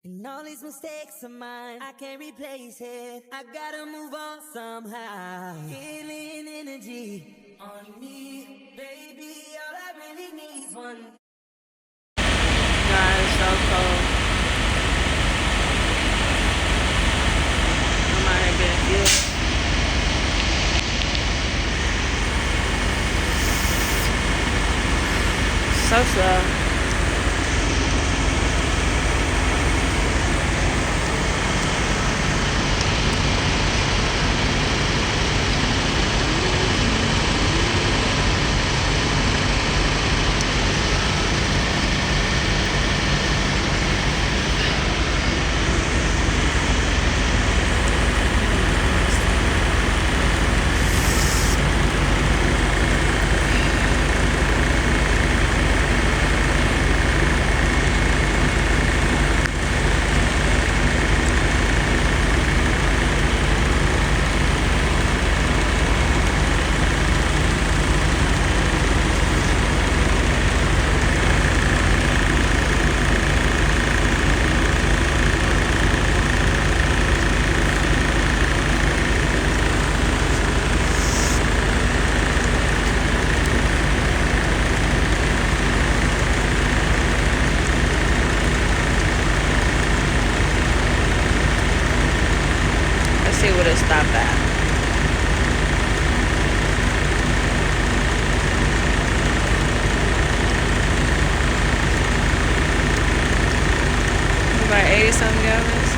And all these mistakes of mine, I can't replace it. I gotta move on somehow. Feeling energy on me, baby. All I really need is one. God, it's so cold. I'm out here getting fuel. So slow. Let's see what it stopped at. About 80 something gallons.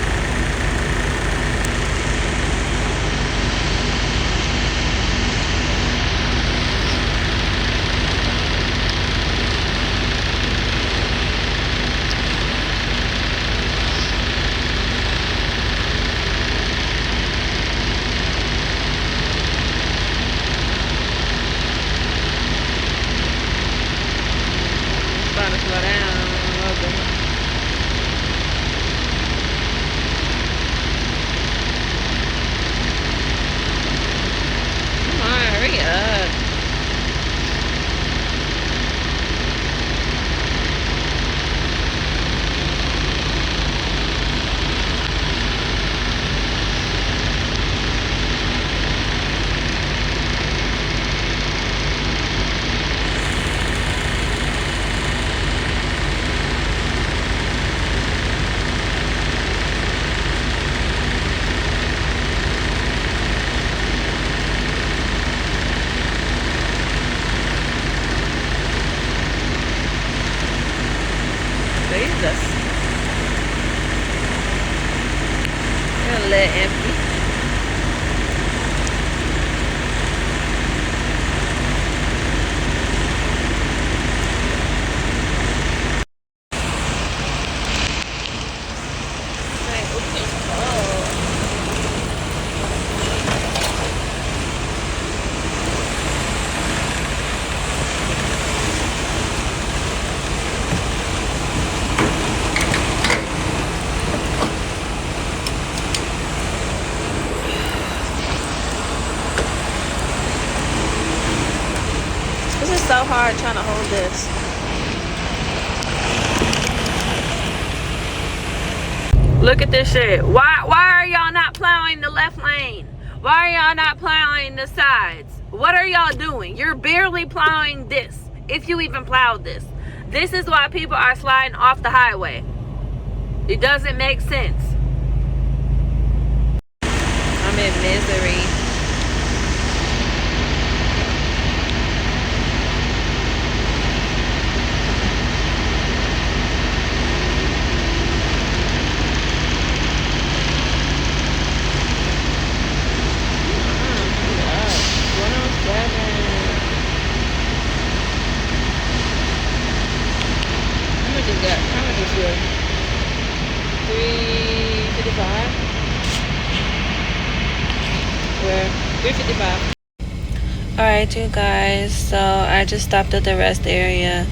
About to slow down a little bit. Come on, hurry up. Jesus. You're a little empty. Like, ooh, it's cold. This is so hard trying to hold this. Look at this shit. Why are y'all not plowing the left lane? Why are y'all not plowing the sides? What are y'all doing? You're barely plowing this, if you even plowed this. This is why people are sliding off the highway. It doesn't make sense. I'm in misery. How much is yours? $3.55. Where? $3.55. Alright, you guys. So I just stopped at the rest area.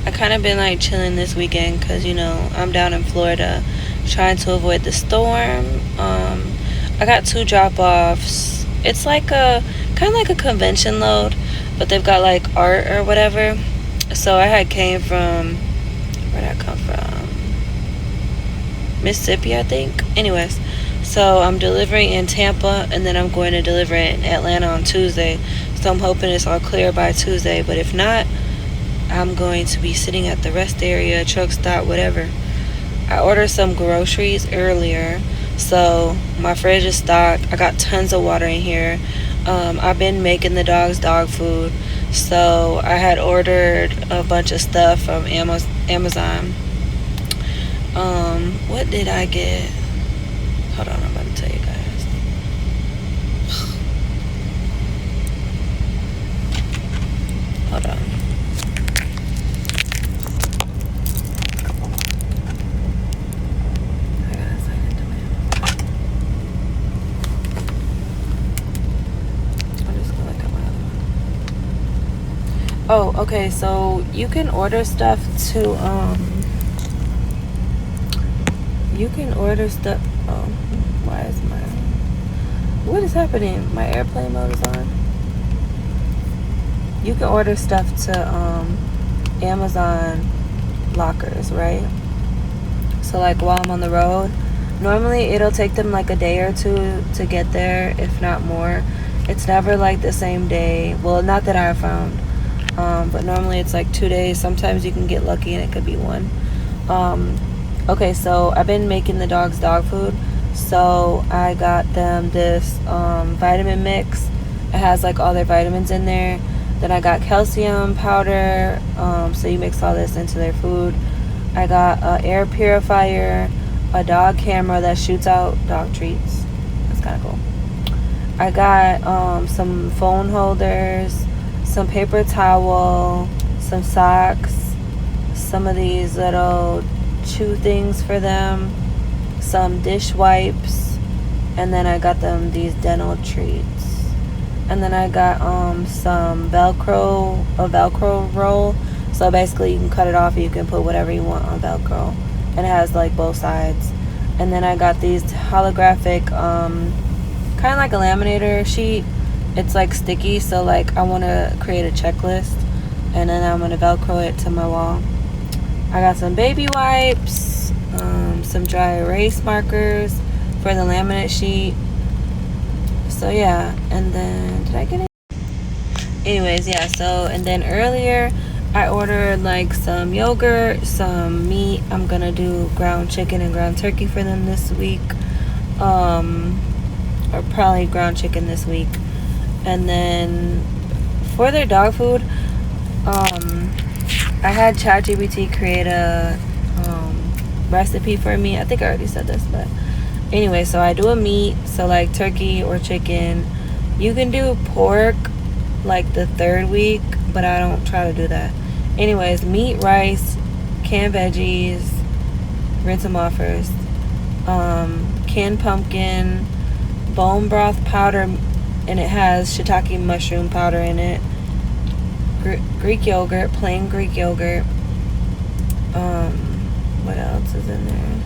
I kind of been like chilling this weekend because you know I'm down in Florida, trying to avoid the storm. I got 2 drop-offs. It's like a kind of like a convention load, but they've got like art or whatever. So I had came from, where'd I come from? Mississippi, I think. Anyways, so I'm delivering in Tampa, and then I'm going to deliver in Atlanta on Tuesday. So I'm hoping it's all clear by Tuesday. But if not, I'm going to be sitting at the rest area, truck stop, whatever. I ordered some groceries earlier, so my fridge is stocked. I got tons of water in here. I've been making the dogs dog food, so I had ordered a bunch of stuff from Amazon. What did I get? Hold on, I'm about to tell you guys. Hold on. Oh, okay, so you can order stuff to, oh, why is what is happening? My airplane mode is on. You can order stuff to, Amazon lockers, right? So, like, while I'm on the road, normally it'll take them, like, a day or two to get there, if not more. It's never, like, the same day. Well, not that I've found. But normally it's like 2 days. Sometimes you can get lucky and it could be one. Okay, so I've been making the dogs dog food. So I got them this vitamin mix. It has like all their vitamins in there. Then I got calcium powder. So you mix all this into their food. I got an air purifier, a dog camera that shoots out dog treats. That's kind of cool. I got some phone holders, some paper towel, some socks, some of these little chew things for them, some dish wipes, and then I got them these dental treats. And then I got some a Velcro roll. So basically you can cut it off and you can put whatever you want on Velcro. And it has like both sides. And then I got these holographic, kind of like a laminator sheet. It's like sticky, so like I want to create a checklist, and then I'm gonna Velcro it to my wall. I got some baby wipes, some dry erase markers for the laminate sheet. So yeah, and then did I get it? Anyways, yeah. So and then earlier I ordered like some yogurt, some meat. I'm gonna do ground chicken and ground turkey for them this week, or probably ground chicken this week. And then for their dog food, I had ChatGPT create a recipe for me. I think I already said this, but anyway, so I do a meat, so like turkey or chicken. You can do pork like the 3rd week, but I don't try to do that. Anyways, meat, rice, canned veggies, rinse them off first, canned pumpkin, bone broth powder, and it has shiitake mushroom powder in it, Greek yogurt, plain Greek yogurt. What else is in there?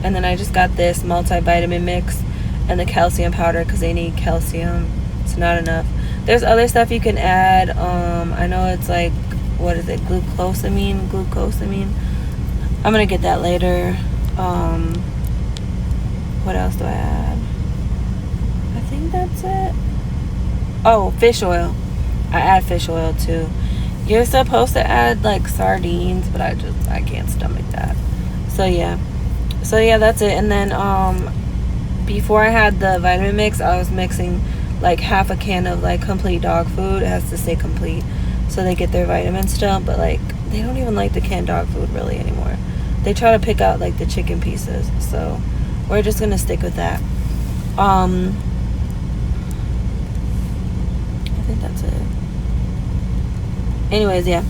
And then I just got this multivitamin mix and the calcium powder because they need calcium. It's not enough. There's other stuff you can add. I know it's like, what is it, glucosamine. I'm gonna get that later. What else do I add? I think that's it. Oh, fish oil. I add fish oil too. You're supposed to add like sardines, but I can't stomach that. So yeah, that's it. And then before I had the vitamin mix, I was mixing like half a can of like complete dog food. It has to stay complete so they get their vitamins still, but like they don't even like the canned dog food really anymore. They try to pick out like the chicken pieces, so we're just gonna stick with that. I think that's it. Anyways, yeah,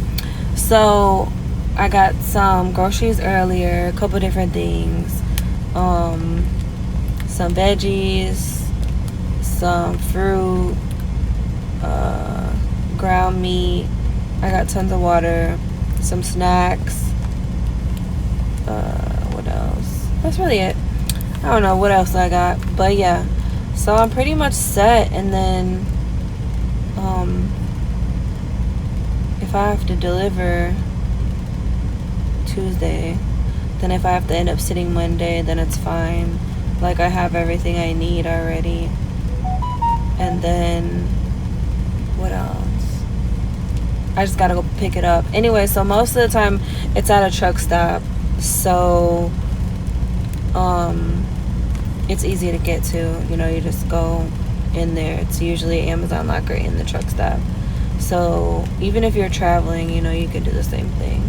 so I got some groceries earlier, a couple different things, some veggies, some fruit, ground meat. I got tons of water, some snacks. What else? That's really it. I don't know what else I got, but yeah, so I'm pretty much set. And then if I have to deliver Tuesday, then if I have to end up sitting Monday, then it's fine. Like, I have everything I need already. And then, what else? I just gotta go pick it up. Anyway, so most of the time, it's at a truck stop. So, it's easy to get to. You know, you just go in there. It's usually Amazon locker in the truck stop. So, even if you're traveling, you know, you could do the same thing.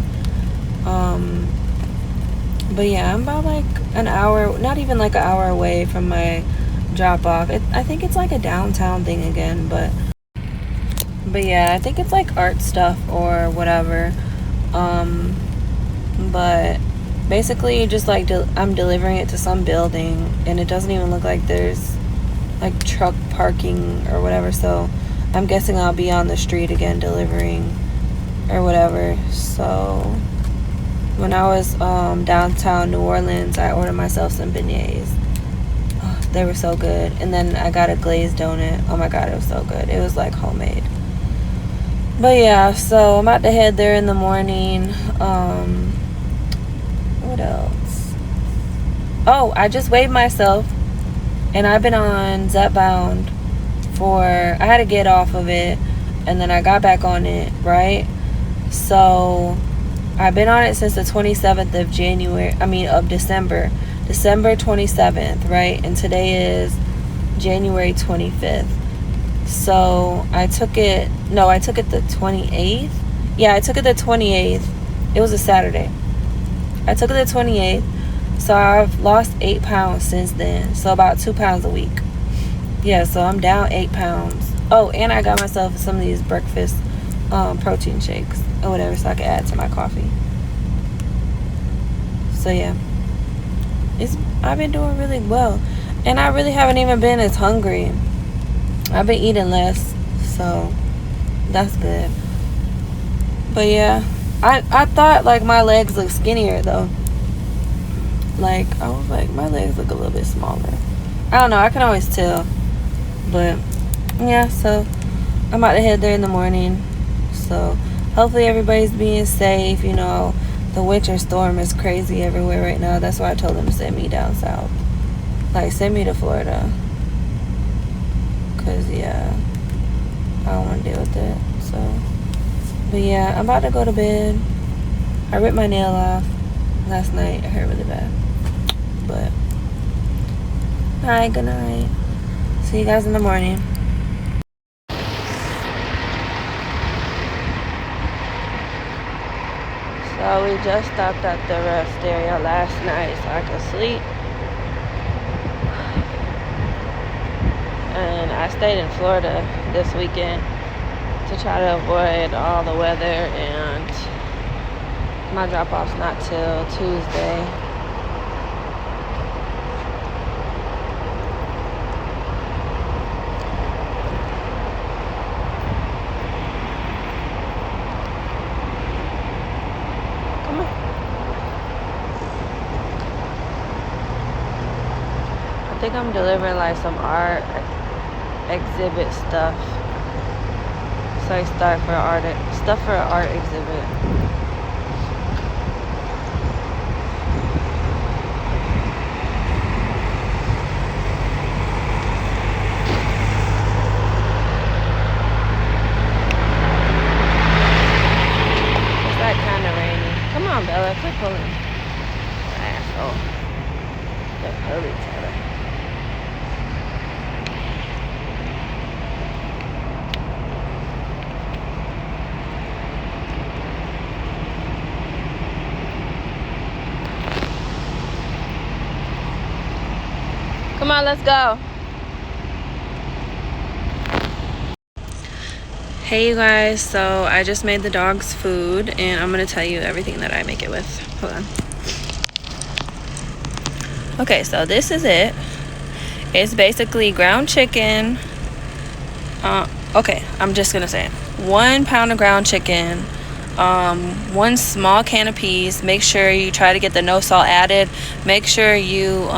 But yeah, I'm about like an hour, not even like an hour away from my drop off. I think it's like a downtown thing again, but yeah, I think it's like art stuff or whatever. But basically just like I'm delivering it to some building, and it doesn't even look like there's like truck parking or whatever, so I'm guessing I'll be on the street again delivering or whatever. So when I was downtown New Orleans, I ordered myself some beignets. Oh, they were so good. And then I got a glazed donut. Oh my god, it was so good. It was like homemade. But yeah, so I'm about to head there in the morning. What else? Oh, I just weighed myself, and I've been on Zepbound I had to get off of it, and then I got back on it, right? So I've been on it since the 27th of December 27th, right? And today is January 25th. So I took it the 28th. Yeah, I took it the 28th. It was a Saturday. I took it the 28th. So I've lost 8 pounds since then. So about 2 pounds a week. Yeah, so I'm down 8 pounds. Oh, and I got myself some of these breakfast protein shakes or whatever, so I can add to my coffee. So yeah, I've been doing really well, and I really haven't even been as hungry. I've been eating less, so that's good. But yeah, I thought like my legs look skinnier though. Like, I was like, my legs look a little bit smaller. I don't know, I can always tell. But yeah, so I'm about to head there in the morning. So hopefully everybody's being safe. You know, the winter storm is crazy everywhere right now. That's why I told them to send me down south. Like, send me to Florida. Because, yeah, I don't want to deal with it. So, but yeah, I'm about to go to bed. I ripped my nail off last night. It hurt really bad. But, alright, good night. See you guys in the morning. So we just stopped at the rest area last night so I could sleep. And I stayed in Florida this weekend to try to avoid all the weather, and my drop-off's not till Tuesday. I think I'm delivering like some art exhibit stuff. So I start for stuff for an art exhibit. It's like kind of rainy. Come on, Bella, quit pulling. Asshole. They pull each other. Come on, let's go. Hey you guys, so I just made the dogs food, and I'm gonna tell you everything that I make it with. Hold on. Okay, so this is it. It's basically ground chicken. Okay, I'm just gonna say it. 1 pound of ground chicken, 1 small can of peas. Make sure you try to get the no salt added. Make sure you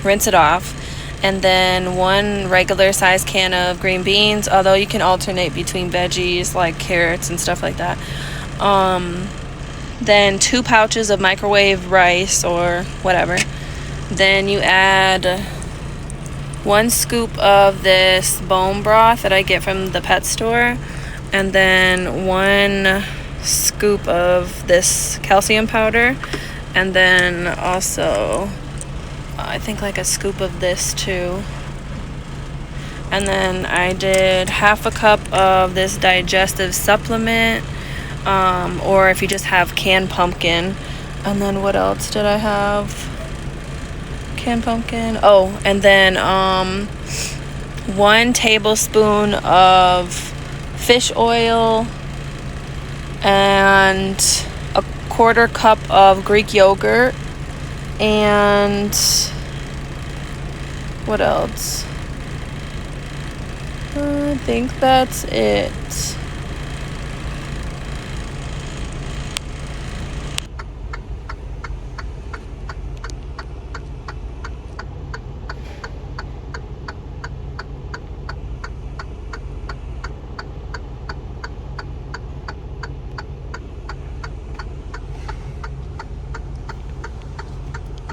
rinse it off. And then 1 regular size can of green beans, although you can alternate between veggies like carrots and stuff like that. then 2 pouches of microwave rice or whatever. Then you add 1 scoop of this bone broth that I get from the pet store, and then 1 scoop of this calcium powder, and then also I think like a scoop of this too. And then I did half a cup of this digestive supplement, or if you just have canned pumpkin. And then what else did I have? Canned pumpkin. Oh, and then 1 tablespoon of fish oil and a 1/4 cup of Greek yogurt. And what else? I think that's it.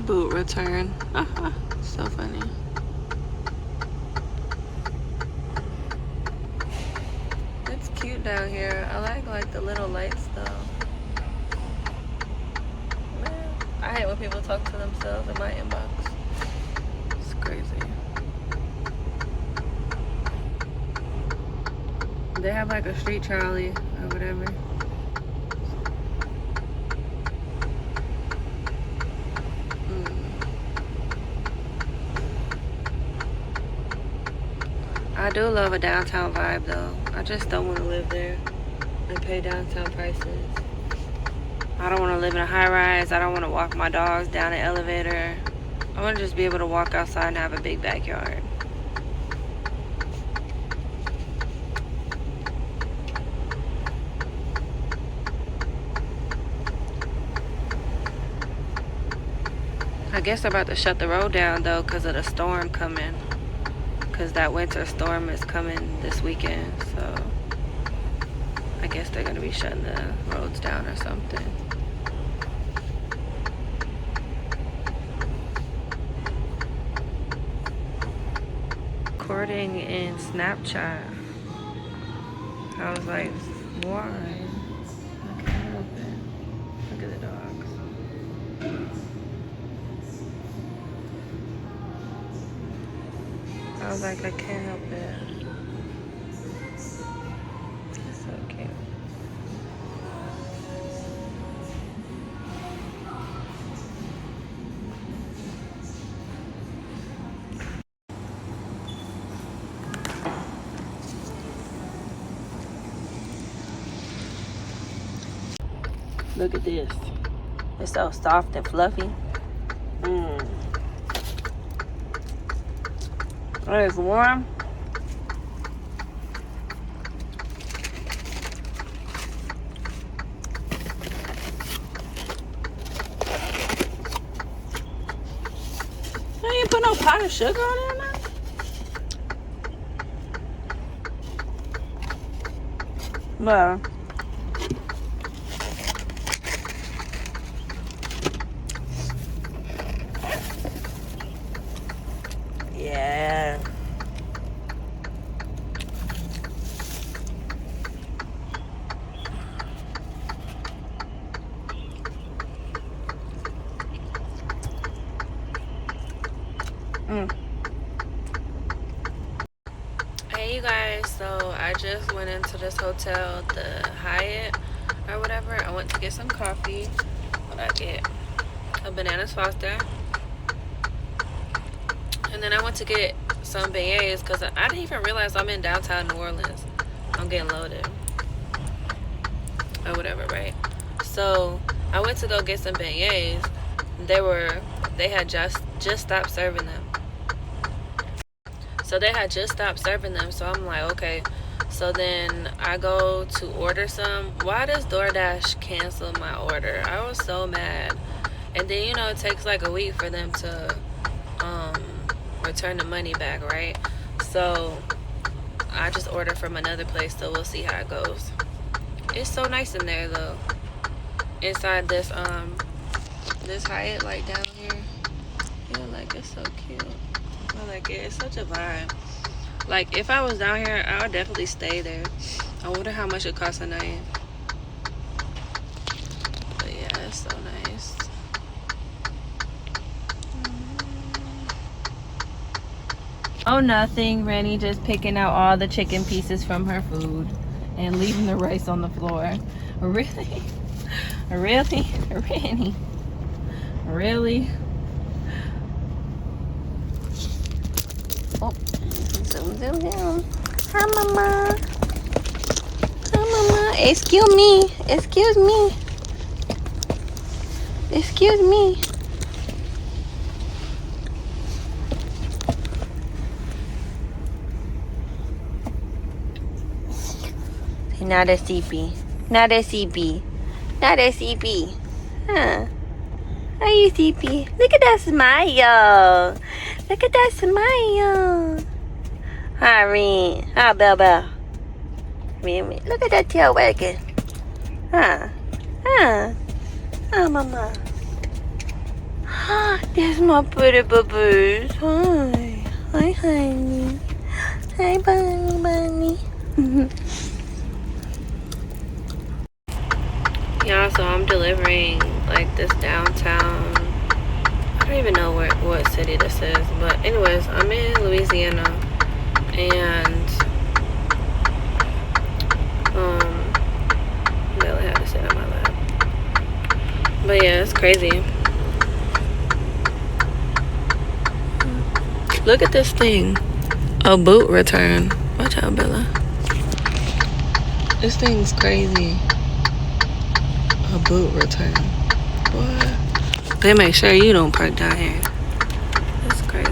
Boot return. So funny. It's cute down here. I like the little lights though. Man, I hate when people talk to themselves in my inbox. It's crazy. They have like a street trolley or whatever. I do love a downtown vibe though. I just don't want to live there and pay downtown prices. I don't want to live in a high rise. I don't want to walk my dogs down an elevator. I want to just be able to walk outside and have a big backyard. I guess they're about to shut the road down though because of the storm coming. Because that winter storm is coming this weekend, so I guess they're gonna be shutting the roads down or something. Recording in Snapchat. I was like, why? I can't help it. Look at the dogs. I was like, I can't help it. It's so cute. Look at this. It's so soft and fluffy. It's warm. I ain't put no powdered sugar on it, man. Well, yeah. Hey you guys, so I just went into this hotel, the Hyatt or whatever. I went to get some coffee. What I get? A Bananas Foster. And then I went to get some beignets because I didn't even realize I'm in downtown New Orleans. I'm getting loaded or whatever, right? So I went to go get some beignets. They had just stopped serving them. So they had just stopped serving them. So I'm like, okay. So then I go to order some. Why does DoorDash cancel my order? I was so mad. And then, you know, it takes like a week for them to return the money back, right? So I just ordered from another place, so we'll see how it goes. It's so nice in there though. inside this this Hyatt, like down here. Yeah, like it's so cute. I like it. It's such a vibe. Like if I was down here, I would definitely stay there. I wonder how much it costs a night. But yeah, it's so nice. Oh, nothing. Rennie just picking out all the chicken pieces from her food and leaving the rice on the floor. Really? Really? Rennie? Really? Oh, zoom, zoom, zoom. Hi, Mama. Hi, Mama. Excuse me. Excuse me. Excuse me. Not a CP. Not a CP. Not a CP. Huh? Are you CP? Look at that smile. Look at that smile. Hi, Ren. Hi, Bell Bell. Look at that tail wagging. Huh? Huh? Hi, Mama. There's my pretty boo-boos. Hi. Hi, honey. Hi, bunny. Yeah, so I'm delivering like this downtown. I don't even know what city this is, but anyways, I'm in Louisiana, and Bella had to sit on my lap. But yeah, it's crazy. Look at this thing, a boot return. Watch out, Bella. This thing's crazy. A boot return. What? They make sure you don't park down here. That's crazy.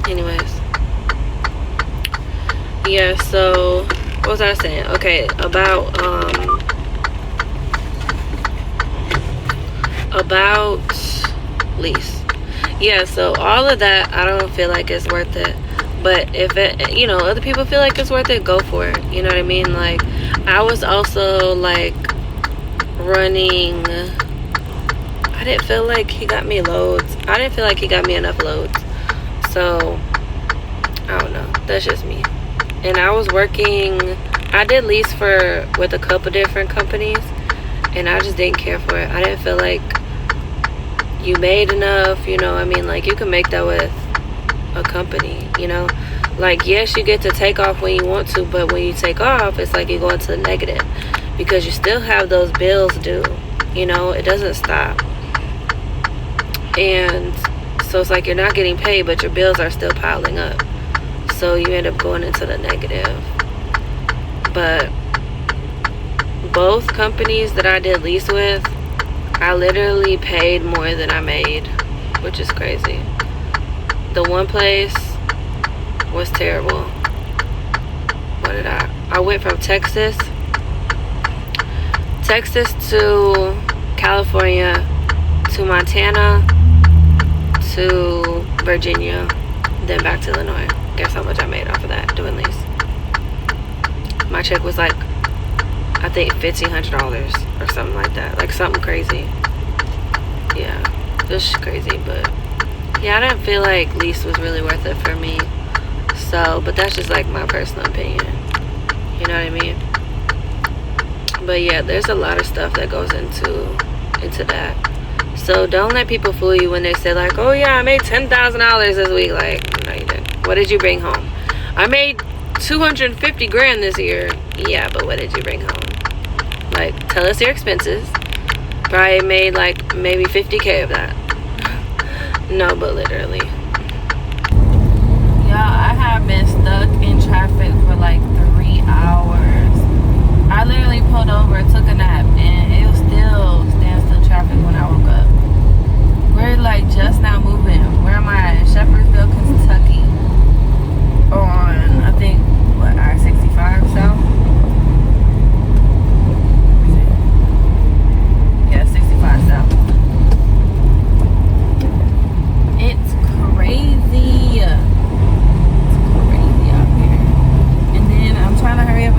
Anyways. Yeah, so what was I saying? Okay, about lease. Yeah, so all of that I don't feel like it's worth it. But if it, you know, other people feel like it's worth it, go for it. You know what I mean? Like, I was also, like, running. I didn't feel like he got me loads. I didn't feel like he got me enough loads. So, I don't know. That's just me. And I was working. I did lease with a couple different companies. And I just didn't care for it. I didn't feel like you made enough. You know, I mean, like, you can make that with a company, you know, like, yes, you get to take off when you want to, but when you take off, it's like you go into the negative because you still have those bills due, you know, it doesn't stop. And so it's like you're not getting paid, but your bills are still piling up, so you end up going into the negative. But both companies that I did lease with, I literally paid more than I made, which is crazy. The one place was terrible. What did I went from Texas to California to Montana to Virginia, then back to Illinois. Guess how much I made off of that doing these. My check was like, I think $1,500 or something like that. Like something crazy. Yeah, this is crazy, but yeah, I didn't feel like lease was really worth it for me. So, but that's just like my personal opinion. You know what I mean? But yeah, there's a lot of stuff that goes into that. So don't let people fool you when they say like, oh yeah, I made $10,000 this week. Like, no, you didn't. What did you bring home? I made 250 grand this year. Yeah, but what did you bring home? Like, tell us your expenses. Probably made like maybe 50K of that. No, but literally. Y'all, I have been stuck in traffic for like 3 hours. I literally pulled over, took a nap, and it was still standstill traffic when I woke up. We're like just now moving. Where am I at? Shepherdsville, Kentucky. On, I think, what, I-65 south? Yeah, 65 south. It's crazy. It's crazy out here. And then I'm trying to hurry up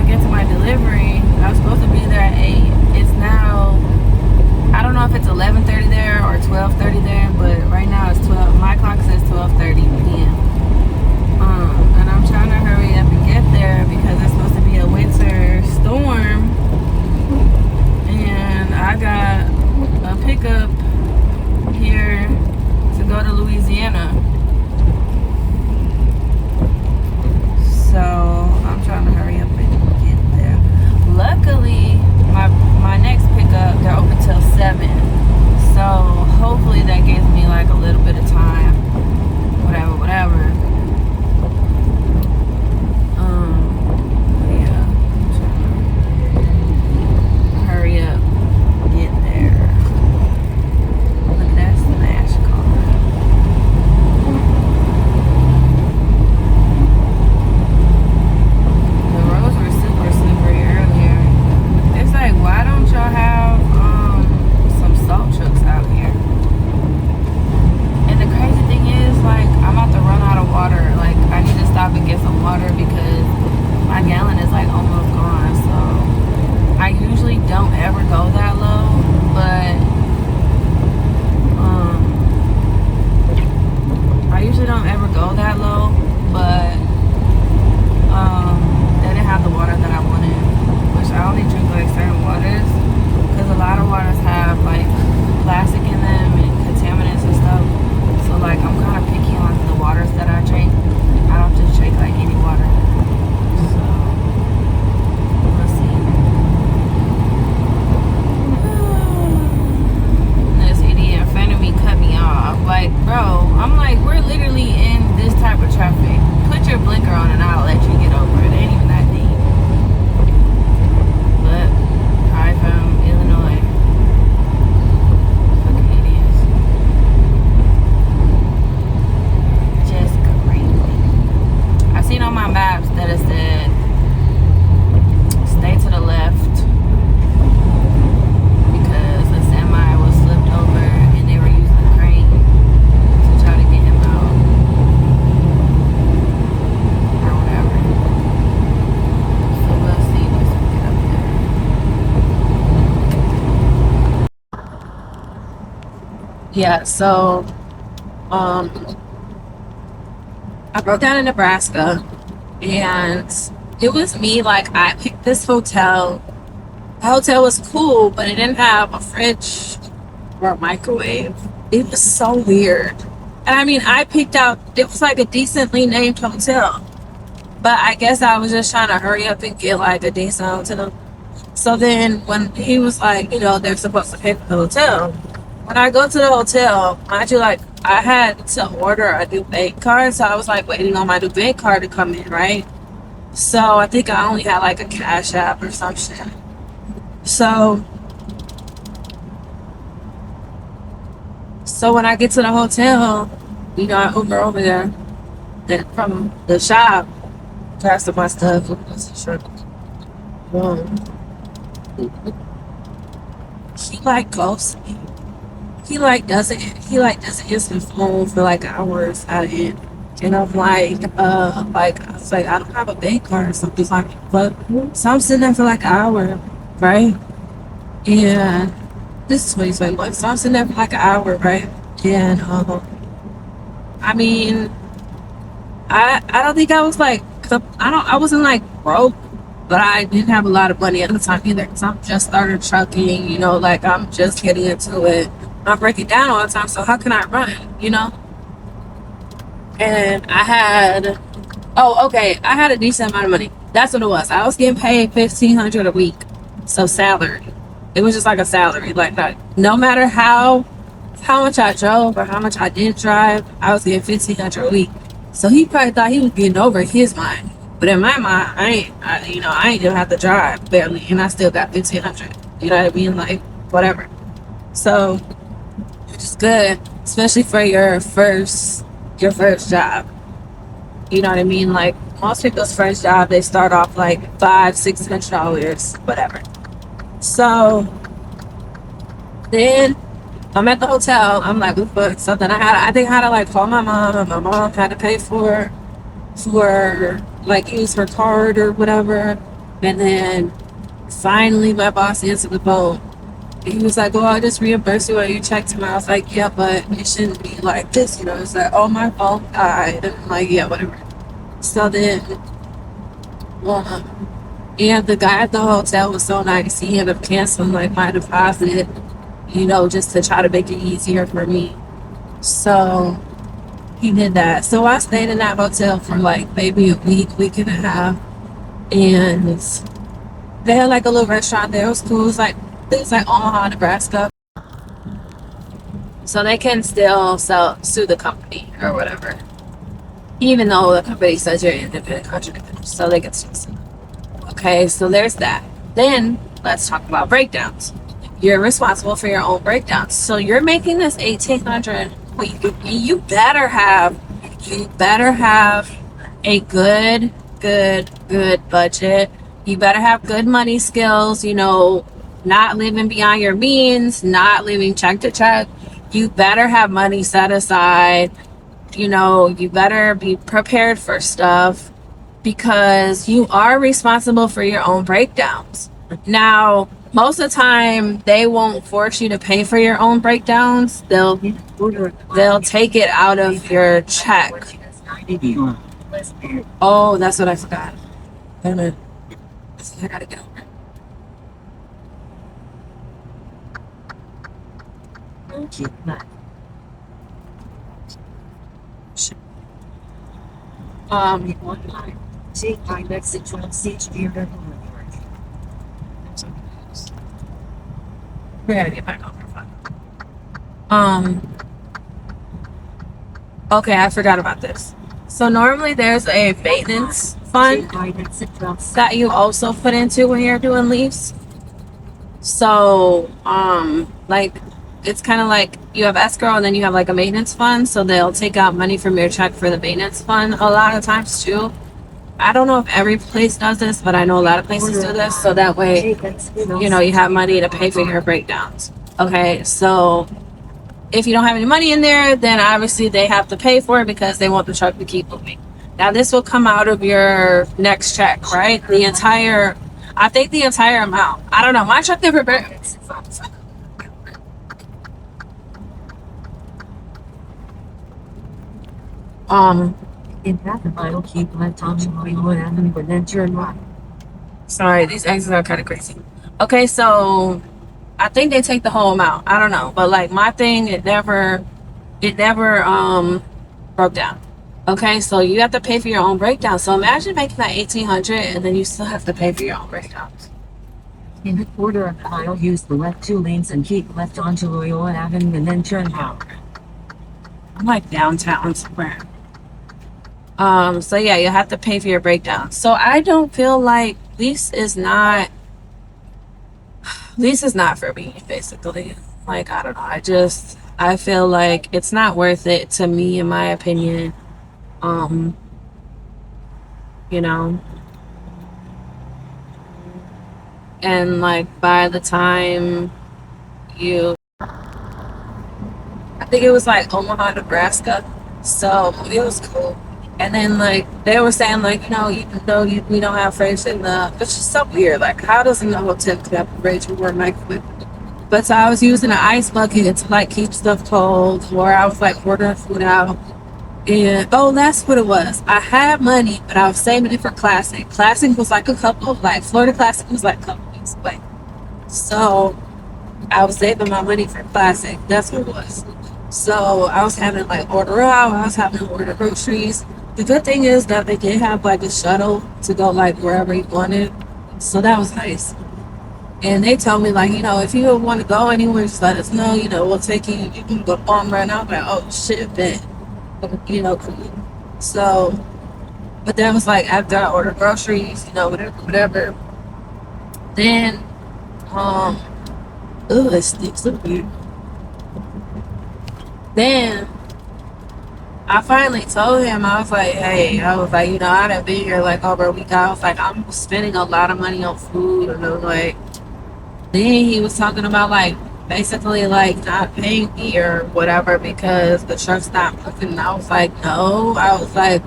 Yeah, so um, I broke down in Nebraska, and it was me. Like, I picked this hotel. The hotel was cool, but it didn't have a fridge or a microwave. It was so weird. And I mean, I picked out, it was like a decently named hotel, but I guess I was just trying to hurry up and get like a decent hotel. So then when he was like, they're supposed to pay for the hotel, when I go to the hotel, mind you, like, I had to order a new bank card, so I was like waiting on my new bank card to come in, right? So I think I only had like a Cash App or some shit. So when I get to the hotel, I Uber over there, then from the shop, past my stuff. Um, he like ghosts me. He like doesn't answer the phone for like hours at end. And I'm like, I was like, I don't have a bank card or something. He's like, but so I'm sitting there for like an hour, right? And this is what he's like, so I'm sitting there for like an hour, right? And I mean, I don't think I was like, I wasn't like broke, but I didn't have a lot of money at the time either, because I'm just started trucking, like I'm just getting into it. I break it down all the time, so how can I run? And I had a decent amount of money. That's what it was. I was getting paid $1,500 a week, so salary. It was just like a salary, like that. No matter how much I drove or how much I didn't drive, I was getting $1,500 a week. So he probably thought he was getting over his mind, but in my mind, I ain't even have to drive barely, and I still got 1,500. You know what I mean? Like whatever. So it's good, especially for your first job. You know what I mean? Like most people's first job, they start off like $500-$600, whatever. So then I'm at the hotel. I'm like, we booked something. I think I had to like call my mom, and my mom had to pay for like use her card or whatever. And then finally, my boss answered the phone. And he was like, "Oh, I'll just reimburse you on your check tomorrow." I was like, "Yeah, but it shouldn't be like this, It's like, "Oh, my phone died." And I'm like, "Yeah, whatever." So then, and the guy at the hotel was so nice. He ended up canceling like my deposit, just to try to make it easier for me. So he did that. So I stayed in that hotel for like maybe a week and a half. And they had like a little restaurant there. It was cool. It was like Omaha, Nebraska. So they can still sue the company or whatever. Even though the company says you're independent contractor. So they can still sue. Okay, so there's that. Then let's talk about breakdowns. You're responsible for your own breakdowns. So you're making this 1,800. You better have a good budget. You better have good money skills, not living beyond your means, not living check to check. You better have money set aside. You better be prepared for stuff, because you are responsible for your own breakdowns. Now, most of the time, they won't force you to pay for your own breakdowns. They'll take it out of your check. Oh, that's what I forgot. Wait a minute. I gotta go. We gotta get back on our phone. Okay, I forgot about this. So normally there's a maintenance fund that you also put into when you're doing leaves. So, like it's kind of like you have escrow and then you have like a maintenance fund. So they'll take out money from your check for the maintenance fund a lot of times too. I don't know if every place does this, but I know a lot of places do this. So that way, you have money to pay for your breakdowns. Okay, so if you don't have any money in there, then obviously they have to pay for it because they want the truck to keep moving. Now this will come out of your next check, right? I think the entire amount. I don't know. My truck never breaks. In half a mile, keep left onto Hollywood Avenue and then turn right. Sorry, these exits are kind of crazy. Okay, so I think they take the whole amount. I don't know, but like my thing, it never broke down. Okay, so you have to pay for your own breakdown. So imagine making that 1,800 and then you still have to pay for your own breakdowns. In a quarter of a mile, use the left 2 lanes and keep left onto Loyola Avenue and then turn out. I'm like downtown somewhere. So yeah, you have to pay for your breakdown. So I don't feel like lease is not for me, basically. Like, I don't know. I feel like it's not worth it to me, in my opinion. You know, and like by the time you, I think it was like Omaha, Nebraska. So it was cool. And then like they were saying like, even though we don't have fridge in it's just so weird. Like, how does a hotel have a fridge we were microwave? But so I was using an ice bucket to like keep stuff cold, or I was like ordering food out. And that's what it was. I had money, but I was saving it for Classic. Classic was like Florida Classic was like a couple weeks away. So I was saving my money for Classic. That's what it was. So I was having to like order out. I was having to order groceries. The good thing is that they did have like a shuttle to go like wherever you wanted. So that was nice. And they told me like, if you want to go anywhere, just let us know. We'll take you. You can go on right now. I'm like, oh shit, man. Cool. So, but that was like after I ordered groceries, whatever. Then, it stinks so weird. Then I finally told him, I was like, hey, I done been here like over a week. I was like, I'm spending a lot of money on food. And I'm like, then he was talking about like basically like not paying me or whatever because the truck's not moving. And I was like, no. I was like,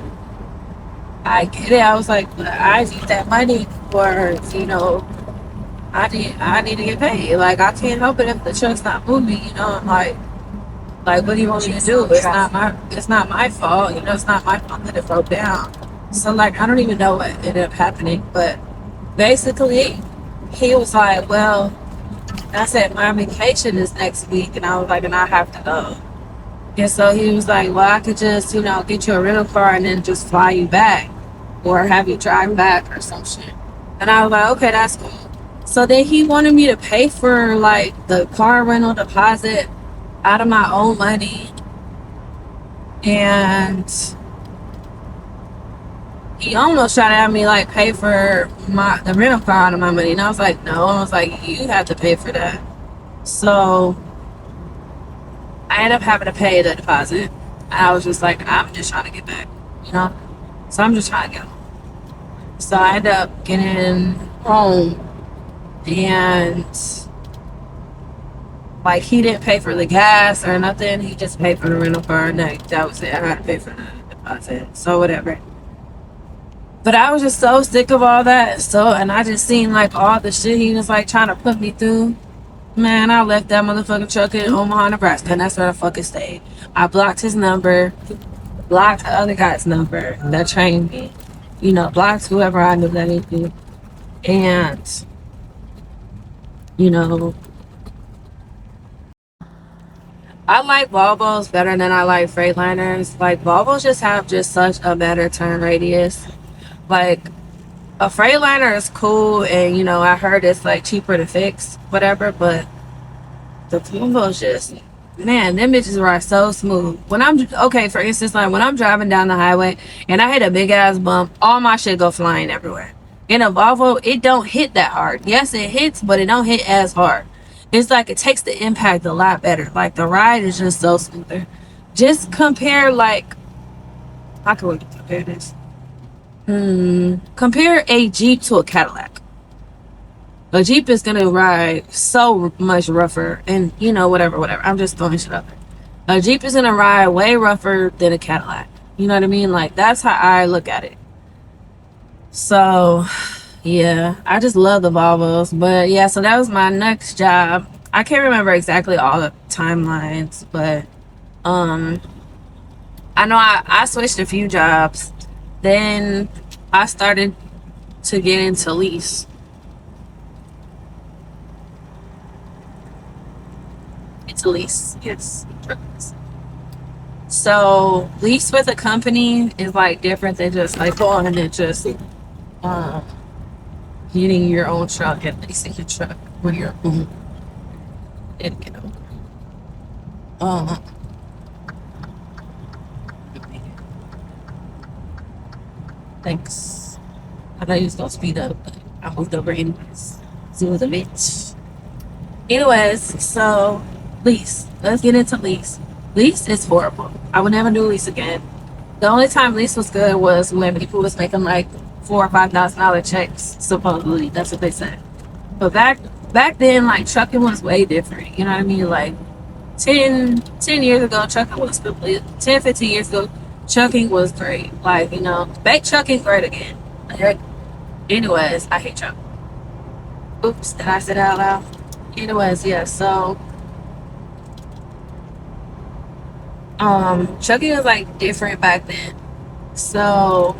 I get it. I was like, but I need that money for, I need to get paid. Like, I can't help it if the truck's not moving. I'm like, what do you want me to do? It's not my fault. It's not my fault that it broke down. So like, I don't even know what ended up happening. But basically, he was like, well, I said, my vacation is next week. And I was like, and I have to go. And so he was like, well, I could just, get you a rental car and then just fly you back or have you drive back or some shit. And I was like, okay, that's cool. So then he wanted me to pay for like the car rental deposit out of my own money. And he almost tried to have me like pay for the rental car out of my money. And I was like, no. I was like, you have to pay for that. So I ended up having to pay the deposit. I was just like, I'm just trying to get back, So I'm just trying to get home. So I ended up getting home and like he didn't pay for the gas or nothing. He just paid for the rental car. And that was it. I had to pay for the deposit. So whatever. But I was just so sick of all that. And I just seen like all the shit he was like trying to put me through. Man, I left that motherfucking truck in Omaha, Nebraska, and that's where I fucking stayed. I blocked his number, blocked the other guy's number that trained me, blocked whoever I knew that he knew. And, I like Volvos better than I like Freightliners. Like, Volvos just have such a better turn radius. Like, a Freightliner is cool, and I heard it's like cheaper to fix, whatever. But the Volvo's just, man, them bitches ride so smooth. For instance, like when I'm driving down the highway and I hit a big ass bump, all my shit go flying everywhere. In a Volvo, it don't hit that hard. Yes, it hits, but it don't hit as hard. It's like it takes the impact a lot better. Like the ride is just so smoother. Just compare like, how can we compare this? Compare a Jeep to a Cadillac. A Jeep is gonna ride so much rougher, and whatever. I'm just throwing shit up there. A Jeep is gonna ride way rougher than a Cadillac. You know what I mean? Like that's how I look at it. So, yeah, I just love the Volvos. But yeah, so that was my next job. I can't remember exactly all the timelines, but I know I switched a few jobs. Then I started to get into lease. It's a lease, yes. So lease with a company is like different than just like going and just um getting your own truck and leasing your truck when you're and you know. Um thanks. I thought you was gonna speed up, but I moved over anyways. So it was a bitch. Anyways, so lease. Let's get into lease. Lease is horrible. I would never do lease again. The only time lease was good was when people was making like $4,000 or $5,000 checks. Supposedly, that's what they said. But back then, like trucking was way different. You know what I mean? Like 10 years ago, trucking was complete. 10, 15 years ago, trucking was great. Like, you know, make trucking great again. Like, anyways, I hate trucking. Oops, did I say that out loud? Anyways, yeah, so trucking was like different back then. So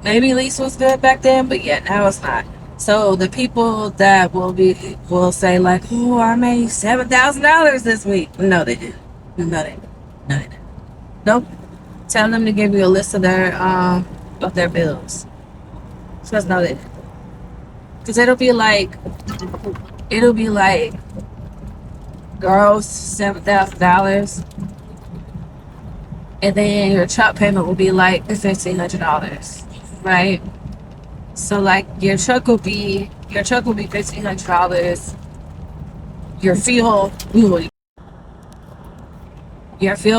maybe lease was good back then, but yeah, now it's not. So the people that will say like, oh, I made $7,000 this week. No, they didn't. No, they didn't. No, they didn't. Nope. Tell them to give you a list of their bills. Because no, they didn't. Because it'll be like gross $7,000, and then your truck payment will be like $1,500, right? So like your truck will be $1,500. Your fuel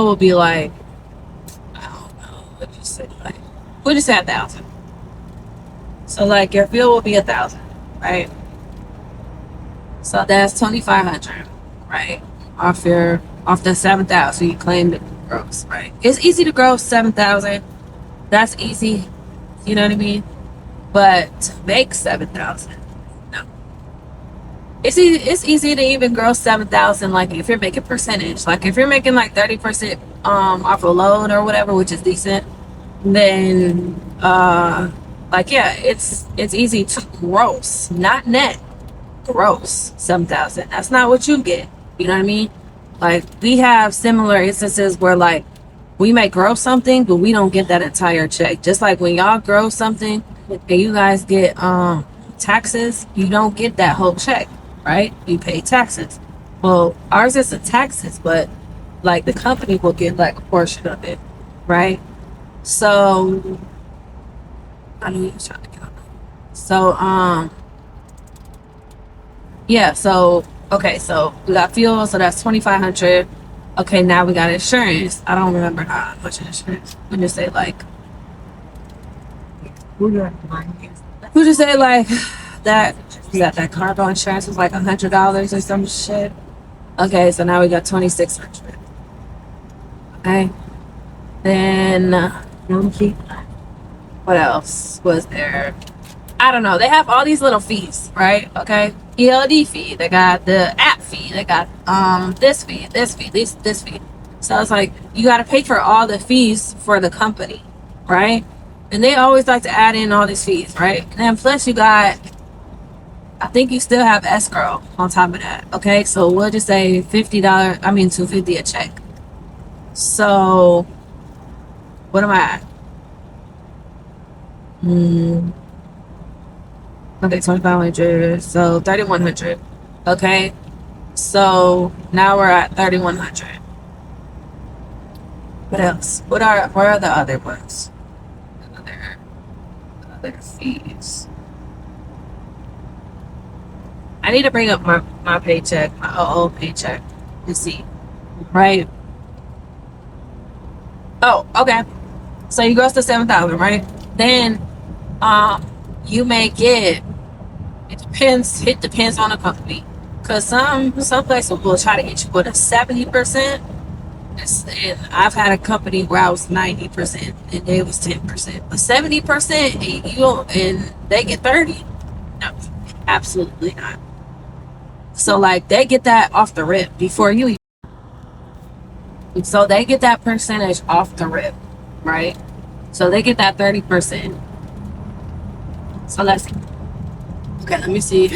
will be like, I don't know, we'll just say 1,000. So like your fuel will be 1,000, right? So that's 2,500, right? Off the 7,000 you claimed it gross, right? It's easy to gross 7,000. That's easy. You know what I mean? But to make 7,000, no. It's easy to even gross 7,000. Like if you're making percentage, like if you're making like 30% off a load or whatever, which is decent, then like yeah, it's easy to gross, not net. Gross 7,000. That's not what you get. You know what I mean? Like we have similar instances where like we may gross something, but we don't get that entire check. Just like when y'all gross something and you guys get taxes, you don't get that whole check, right? You pay taxes. Well, ours isn't taxes, but like the company will get like a portion of it, right? So I knew he was trying to get on. So yeah, so okay, so we got fuel, so that's 2,500. Okay, now we got insurance. I don't remember how much insurance. We just say like that you got that cargo insurance was like $100 or some shit. Okay, so now we got 2,600. Okay. Then what else was there? I don't know. They have all these little fees, right? Okay. ELD fee. They got the app fee. They got this fee, this fee, this fee. So it's like you got to pay for all the fees for the company, right? And they always like to add in all these fees, right? And then plus you got, I think you still have escrow on top of that. Okay, so we'll just say $250 a check. So what am I at? Okay, 2,500. So 3,100. Okay, so now we're at 3,100. What else? Where are the other ones? Other fees. I need to bring up my paycheck, my old paycheck, to see, right? Oh, okay. So you gross to 7,000, right? Then, you may get. It depends on the company, cause some places will try to get you with a 70%. And I've had a company where I was 90% and they was 10%, but 70% and they get 30. No, absolutely not. So like they get that off the rip before you So they get that percentage off the rip, right? So they get that 30%. So let's see. Okay, let me see.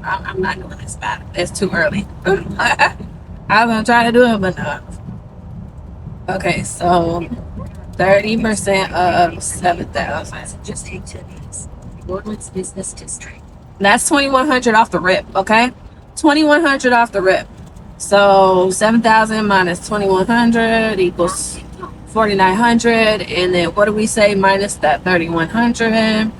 I'm not doing this bad. It's too early. I was gonna try to do it, but no. Okay, so 30% of 7,000. Just take to these. Boardman's Business District. That's 2,100 off the rip, okay? 2,100 off the rip. So 7,000 minus 2,100 equals 4,900. And then what do we say minus that 3,100?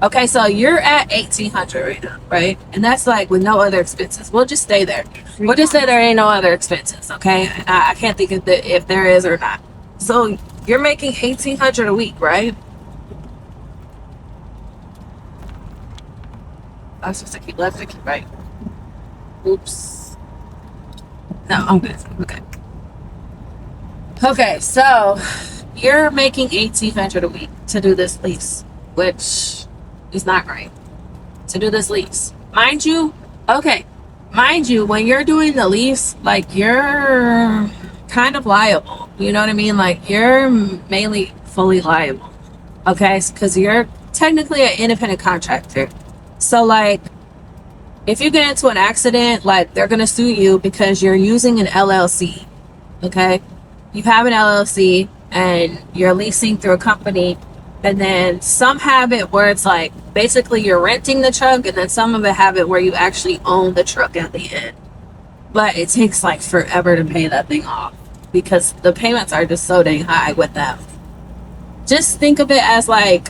Okay, so you're at 1,800 right now, right? And that's like with no other expenses. We'll just stay there. We'll just say there ain't no other expenses, okay? I can't think of if there is or not. So you're making 1,800 a week, right? I was supposed to keep left to keep right. Oops. No, I'm good. Okay. Okay, so you're making 1,800 a week to do this lease, which is not right. To do this lease, mind you. Okay, mind you, when you're doing the lease, like you're kind of liable. You know what I mean? Like you're mainly fully liable. Okay, because you're technically an independent contractor. So like, if you get into an accident, like they're gonna sue you because you're using an LLC. Okay, you have an LLC and you're leasing through a company, and then some have it where it's like basically you're renting the truck, and then some of it have it where you actually own the truck at the end. But it takes like forever to pay that thing off because the payments are just so dang high with them. Just think of it as like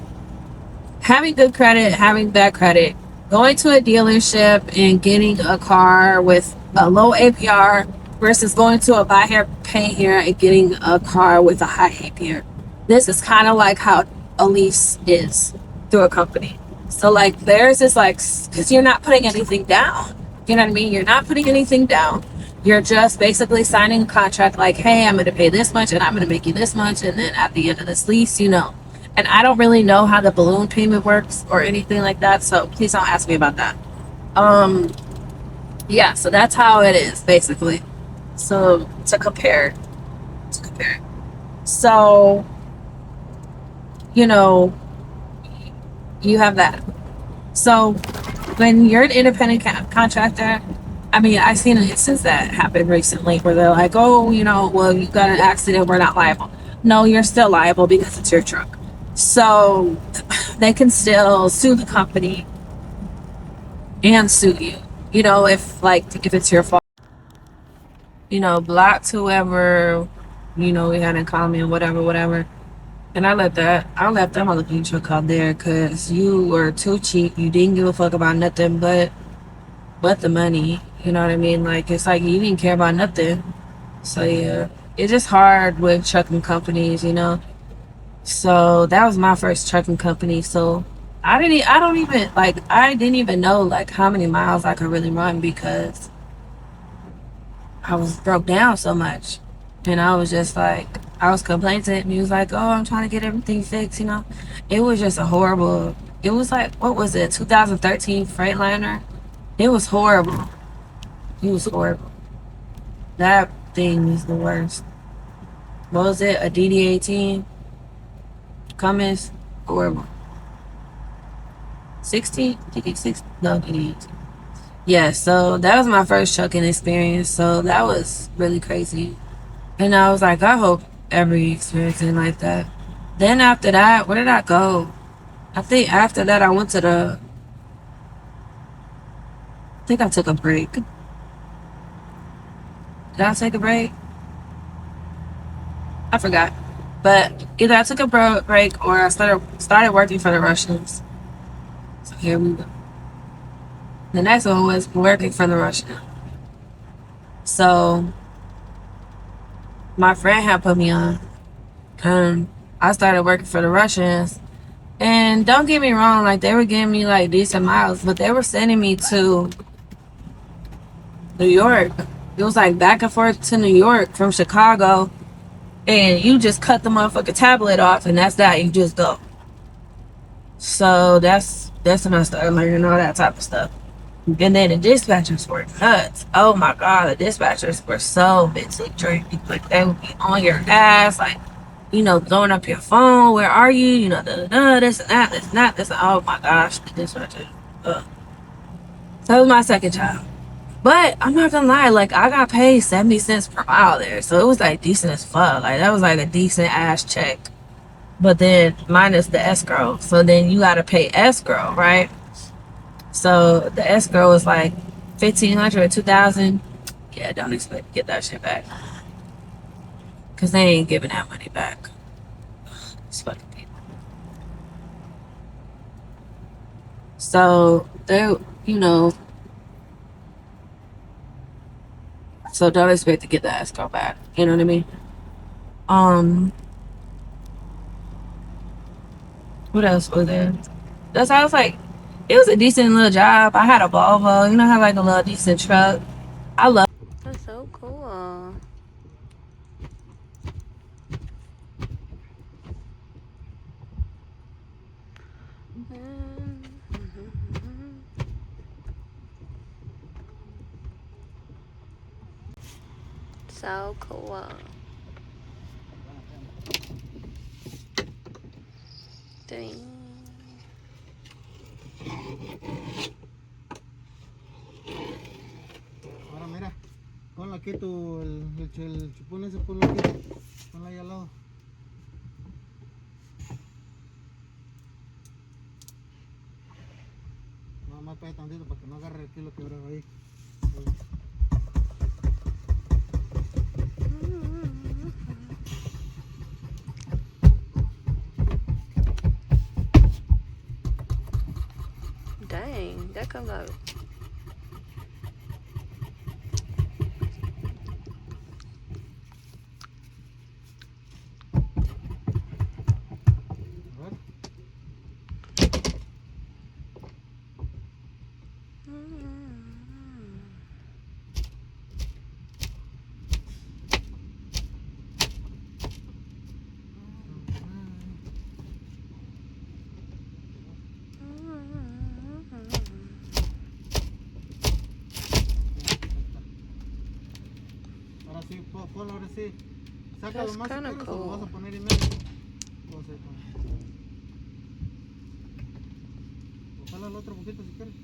having good credit, having bad credit, going to a dealership and getting a car with a low APR versus going to a buy here, pay here and getting a car with a high APR. This is kind of like how a lease is through a company. So like theirs is like, because you're not putting anything down. You know what I mean? You're not putting anything down. You're just basically signing a contract like, hey, I'm going to pay this much and I'm going to make you this much. And then at the end of this lease, you know. And I don't really know how the balloon payment works or anything like that. So please don't ask me about that. Yeah, so that's how it is basically. So to compare. So, you know, you have that. So when you're an independent contractor, I mean, I've seen an instance that happened recently where they're like, oh, you know, well, you got an accident, we're not liable. No, you're still liable because it's your truck. So they can still sue the company and sue you, you know, if it's your fault. You know, blocked whoever, you know, we had in common, whatever. And I let that motherfucking truck out there because you were too cheap. You didn't give a fuck about nothing but the money. You know what I mean? Like, it's like you didn't care about nothing. So yeah, it's just hard with trucking companies, you know. So that was my first trucking company. So I didn't even know like how many miles I could really run because I was broke down so much. And I was just like, I was complaining to him. He was like, oh, I'm trying to get everything fixed, you know. It was just it was like, what was it, 2013 Freightliner? It was horrible. That thing is the worst. What was it, a DD18? Cummins? Horrible. 16? DD6? No, DD18. Yeah, so that was my first trucking experience. So that was really crazy. And I was like, I hope every experience ain't like that. Then after that, where did I go? I think after that I went to I think I took a break. Did I take a break? I forgot. But either I took a break or I started working for the Russians. So here we go. The next one was working for the Russians. So my friend had put me on. I started working for the Russians. And don't get me wrong, like they were giving me like decent miles, but they were sending me to New York. It was like back and forth to New York from Chicago. And you just cut the motherfucking tablet off and that's that. You just go. So that's when I started learning all that type of stuff. And then the dispatchers were nuts. Oh my god, the dispatchers were so mentally drained. Like they would be on your ass, like, you know, throwing up your phone. Where are you? You know, this and that, this and that, this. Oh my gosh, the dispatcher. Ugh. So that was my second job. But I'm not gonna lie, like I got paid 70 cents per mile there. So it was like decent as fuck. Like that was like a decent ass check. But then minus the escrow. So then you gotta pay escrow, right? So the escrow was like 1,500 or 2,000. Yeah, don't expect to get that shit back. Cause they ain't giving that money back. These fucking people. So they, you know, so don't expect to get the escrow back. You know what I mean? Um, what else was there? That's how I was like, it was a decent little job. I had a Volvo, you know, I had like a little decent truck. I love. That's so cool. So cool. Dang. Ahora mira, ponlo aquí el chupón ese, ponlo aquí, ponlo ahí al lado. Nada más para tantito para que no agarre el kilo quebrado ahí. Dang, that comes out. Ahora sí, ponlo ahora sí. Sácalo That's más si kinda quieres o lo cool. vas a poner en medio. Ojalá el otro poquito si quieres.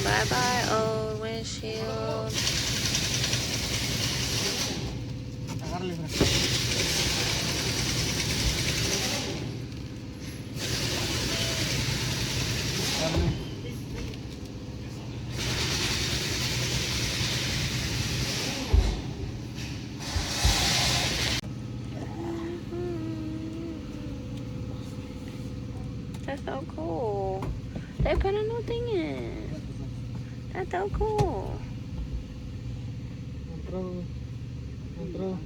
Bye bye, old windshield. Agárrale, That's so cool. They put a new thing in. That's so cool. Entrado.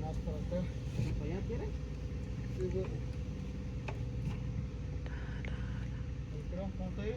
Más para acá. ¿Para allá quieres? Sí, güey. Entró, ponte ahí.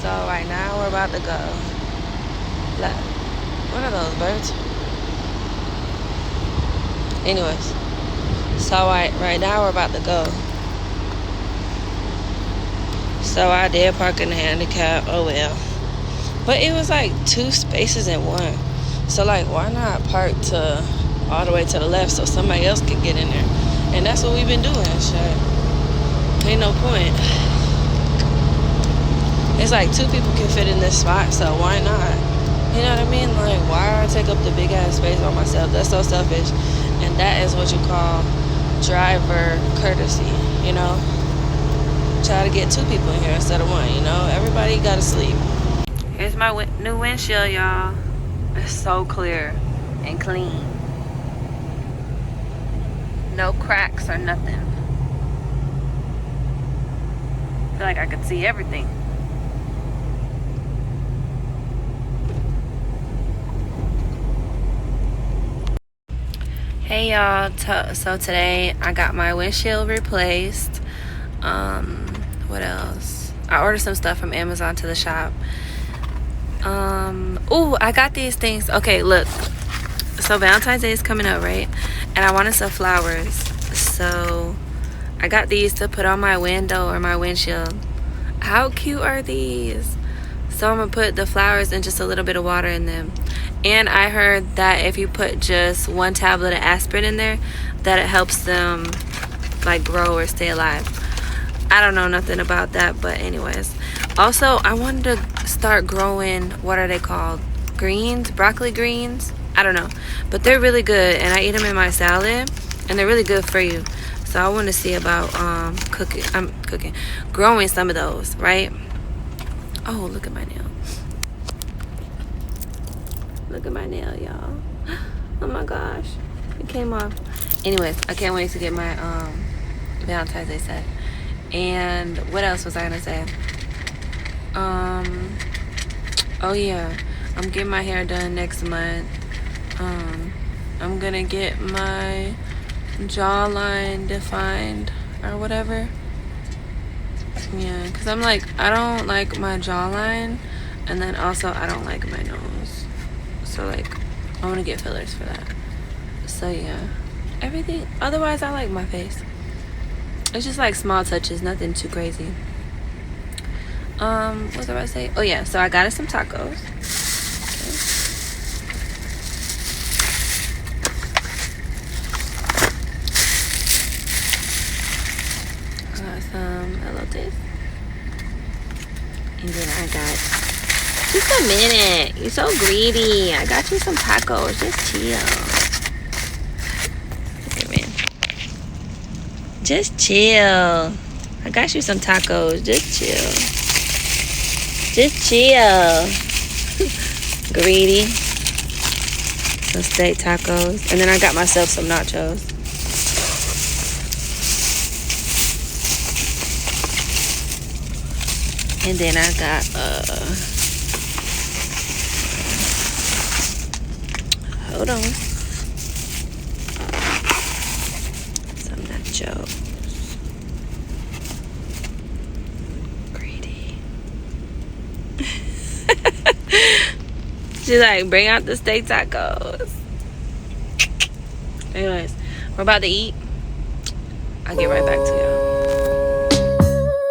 So right now we're about to go. Look, what are those birds? Anyways, So right now we're about to go. So I did park in the handicap. Oh well. But it was like 2 spaces in one. So like, why not park to all the way to the left so somebody else could get in there? And that's what we've been doing. Shit. Ain't no point. It's like 2 people can fit in this spot, so why not? You know what I mean? Like, why do I take up the big ass space by myself? That's so selfish. And that is what you call driver courtesy, you know? Try to get 2 people in here instead of 1, you know? Everybody gotta sleep. Here's my new windshield, y'all. It's so clear and clean. No cracks or nothing. I feel like I could see everything. Hey y'all, so today I got my windshield replaced. What else? I ordered some stuff from Amazon to the shop. Oh, I got these things. Okay, look. So Valentine's Day is coming up, right? And I wanted some flowers. So I got these to put on my window or my windshield. How cute are these? So I'm gonna put the flowers and just a little bit of water in them. And I heard that if you put just 1 tablet of aspirin in there, that it helps them like grow or stay alive. I don't know nothing about that, but anyways. Also, I wanted to start growing, what are they called? Greens? Broccoli greens? I don't know. But they're really good, and I eat them in my salad, and they're really good for you. So I want to see about growing some of those, right? Oh, look at my nail. Look at my nail, y'all. Oh my gosh. It came off. Anyways, I can't wait to get my Valentine's Day set. And what else was I gonna say? Oh yeah, I'm getting my hair done next month. I'm gonna get my jawline defined or whatever. Yeah, because I'm like, I don't like my jawline, and then also I don't like my nose. So like, I want to get fillers for that. So yeah, everything. Otherwise, I like my face. It's just like small touches, nothing too crazy. What was I about to say? Oh yeah, so I got us some tacos. I got some elotes. And then I got, just a minute, you're so greedy. I got you some tacos, just chill. Just chill. I got you some tacos. Just chill. Just chill. Greedy. Some steak tacos. And then I got myself some nachos. And then I got hold on. Some nachos. She's like, bring out the steak tacos. Anyways, we're about to eat. I'll get right back to y'all.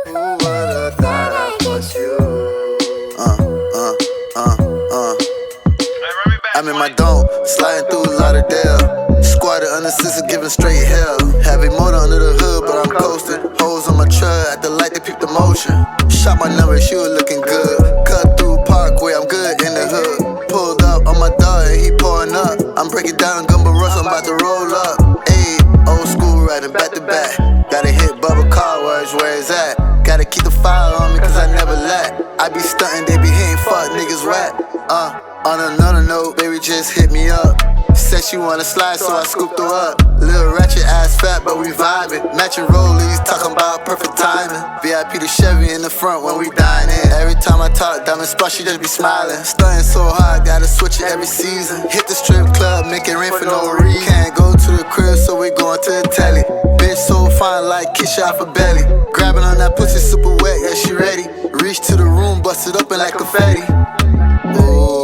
Who would've thought I was you? I'm in my dome, sliding through Lauderdale. Squatted under sister, giving straight hell. Heavy motor under the hood, but I'm coasting. Hoes on my truck, at the light, they peep the motion. Shot my number, she was looking good. Cut through Parkway, I'm good in the hood. Pulled up on my dog, and he pouring up. I'm breaking down Gumbo Rush, I'm about to roll up. Ayy, old school riding back to back. Gotta hit Bubba Car, where it's at. Gotta keep the fire on me, cause I never lack. I be stunting, they be hitting, fuck niggas rap. On another note, baby just hit me up. Said she wanna slide, so I scooped her up. Little ratchet ass fat, but we vibing. Matching rollies, talking about perfect timing. VIP to Chevy in the front when we dine in. Every time I talk, diamond spot, she just be smiling. Stunting so hard, gotta switch it every season. Hit the strip club, make it rain for no reason. Can't go to the crib, so we going to the telly. Bitch so fine like Keisha off her belly. Grabbing on that pussy super wet, yeah she ready. Reach to the room, bust it open like confetti. Ooh.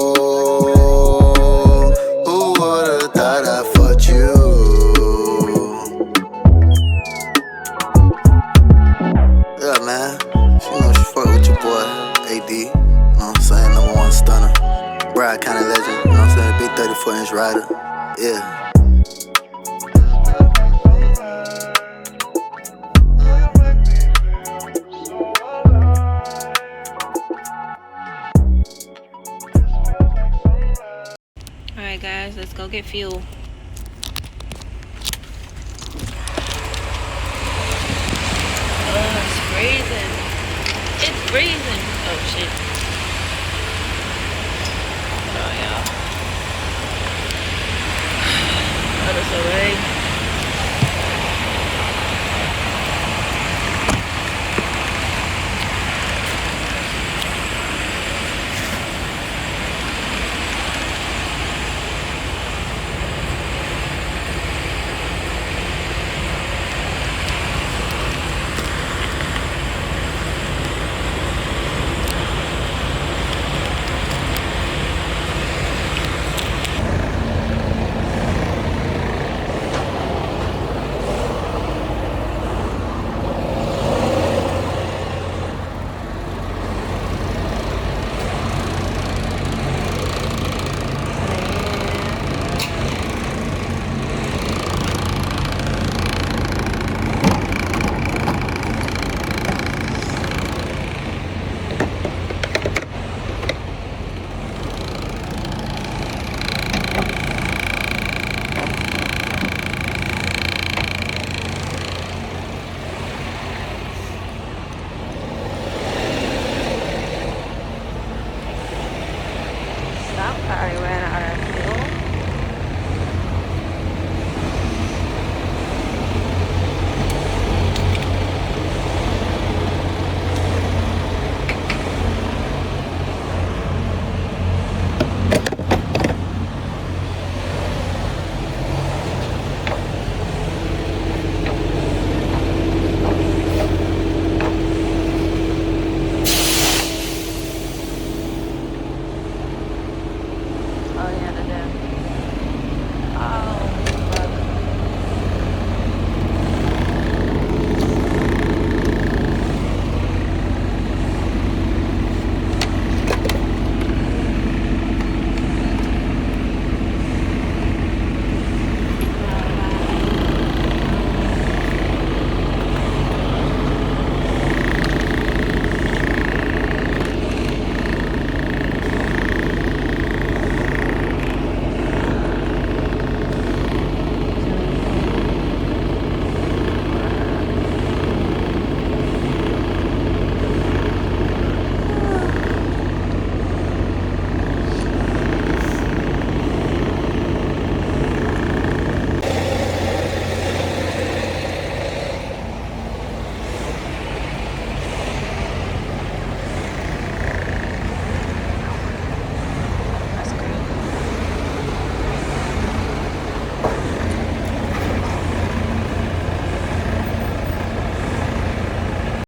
kind of legend. You know what I'm saying? Big 34-inch rider. Yeah. Alright guys, let's go get fuel. It's freezing. It's freezing. Oh shit. Oh y'all. Oh, that's so bad.